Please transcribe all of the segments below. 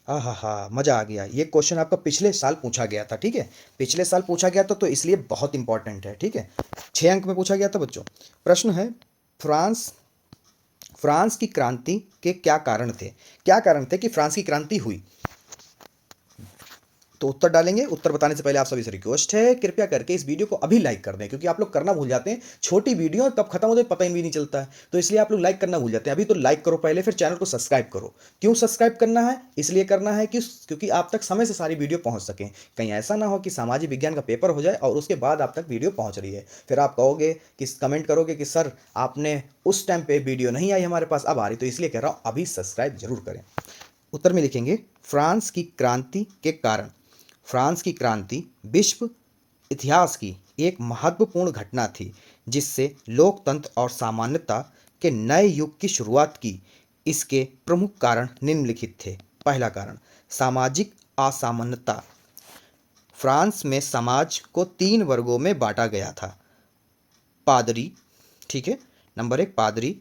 हाँ हाँ, मज़ा आ गया। ये क्वेश्चन आपका पिछले साल पूछा गया था, ठीक है। पिछले साल पूछा गया था तो इसलिए बहुत इंपॉर्टेंट है, ठीक है। 6 अंक में पूछा गया था बच्चों। प्रश्न है, फ्रांस फ्रांस की क्रांति के क्या कारण थे? क्या कारण थे कि फ्रांस की क्रांति हुई? तो उत्तर डालेंगे। उत्तर बताने से पहले आप सभी से रिक्वेस्ट है, कृपया करके इस वीडियो को अभी लाइक कर दें, क्योंकि आप लोग करना भूल जाते हैं। छोटी वीडियो कब खत्म होती है पता ही भी नहीं चलता है, तो इसलिए आप लोग लाइक करना भूल जाते हैं। अभी तो लाइक करो पहले, फिर चैनल को सब्सक्राइब करो। क्यों सब्सक्राइब करना है? इसलिए करना है कि क्योंकि आप तक समय से सारी वीडियो पहुंच सकें। कहीं ऐसा ना हो कि सामाजिक विज्ञान का पेपर हो जाए और उसके बाद आप तक वीडियो पहुंच रही है, फिर आप कहोगे कि कमेंट करोगे कि सर आपने उस टाइम पे वीडियो नहीं आई हमारे पास, अब आ रही। तो इसलिए कह रहा हूं अभी सब्सक्राइब जरूर करें। उत्तर में लिखेंगे, फ्रांस की क्रांति के कारण। फ्रांस की क्रांति विश्व इतिहास की एक महत्वपूर्ण घटना थी, जिससे लोकतंत्र और सामान्यता के नए युग की शुरुआत की। इसके प्रमुख कारण निम्नलिखित थे। पहला कारण, सामाजिक असमानता। फ्रांस में समाज को 3 वर्गों में बांटा गया था। पादरी, ठीक है, नंबर 1 पादरी,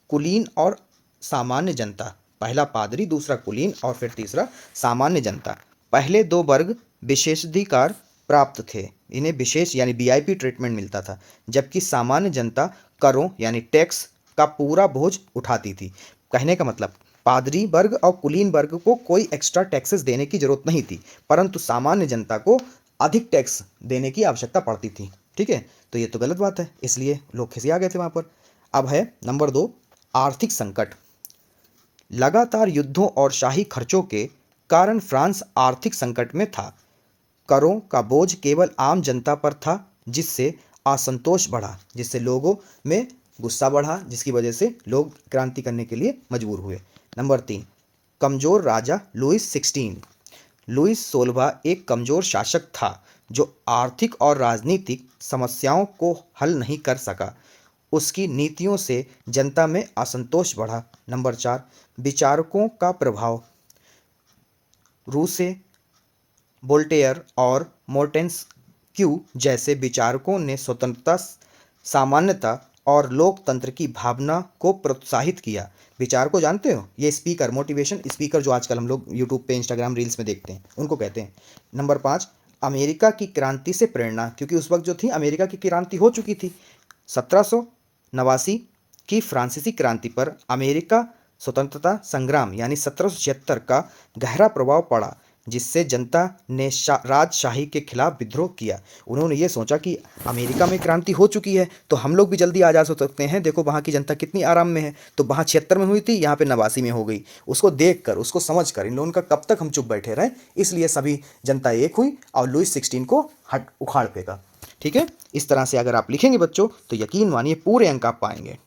कुलीन और सामान्य जनता। पहला पादरी, दूसरा कुलीन और फिर तीसरा सामान्य जनता। पहले 2 वर्ग विशेषाधिकार प्राप्त थे, इन्हें विशेष यानी वीआईपी ट्रीटमेंट मिलता था, जबकि सामान्य जनता करों यानी टैक्स का पूरा बोझ उठाती थी। कहने का मतलब, पादरी वर्ग और कुलीन वर्ग को कोई एक्स्ट्रा टैक्सेस देने की जरूरत नहीं थी, परंतु सामान्य जनता को अधिक टैक्स देने की आवश्यकता पड़ती थी, ठीक है। तो ये तो गलत बात है, इसलिए लोग खिसिया गए थे वहाँ पर। अब है नंबर 2, आर्थिक संकट। लगातार युद्धों और शाही खर्चों के कारण फ्रांस आर्थिक संकट में था। करों का बोझ केवल आम जनता पर था, जिससे असंतोष बढ़ा, जिससे लोगों में गुस्सा बढ़ा, जिसकी वजह से लोग क्रांति करने के लिए मजबूर हुए। नंबर 3, कमजोर राजा लुईस 16 एक कमजोर शासक था, जो आर्थिक और राजनीतिक समस्याओं को हल नहीं कर सका। उसकी नीतियों से जनता में असंतोष बढ़ा। नंबर 4, विचारकों का प्रभाव। रूसे, वोल्टेयर और मोंटेस्क्यू जैसे विचारकों ने स्वतंत्रता, सामान्यता और लोकतंत्र की भावना को प्रोत्साहित किया। विचारकों जानते हो, ये स्पीकर, मोटिवेशन स्पीकर जो आजकल हम लोग यूट्यूब पे, इंस्टाग्राम रील्स में देखते हैं, उनको कहते हैं। नंबर 5, अमेरिका की क्रांति से प्रेरणा, क्योंकि उस वक्त जो थी अमेरिका की क्रांति हो चुकी थी। 1789 की फ्रांसीसी क्रांति पर अमेरिका स्वतंत्रता संग्राम यानी 1776 का गहरा प्रभाव पड़ा, जिससे जनता ने राजशाही के खिलाफ विद्रोह किया। उन्होंने ये सोचा कि अमेरिका में क्रांति हो चुकी है तो हम लोग भी जल्दी आज़ाद हो सकते हैं, देखो वहाँ की जनता कितनी आराम में है। तो वहाँ 76 में हुई थी, यहाँ पे 89 में हो गई। उसको देख कर, उसको समझ कर इन लोगों का कब तक हम चुप बैठे रहें, इसलिए सभी जनता एक हुई और लुईस 16 को हट उखाड़ फेंका, ठीक है। इस तरह से अगर आप लिखेंगे बच्चों तो यकीन मानिए पूरे अंक आप पाएंगे।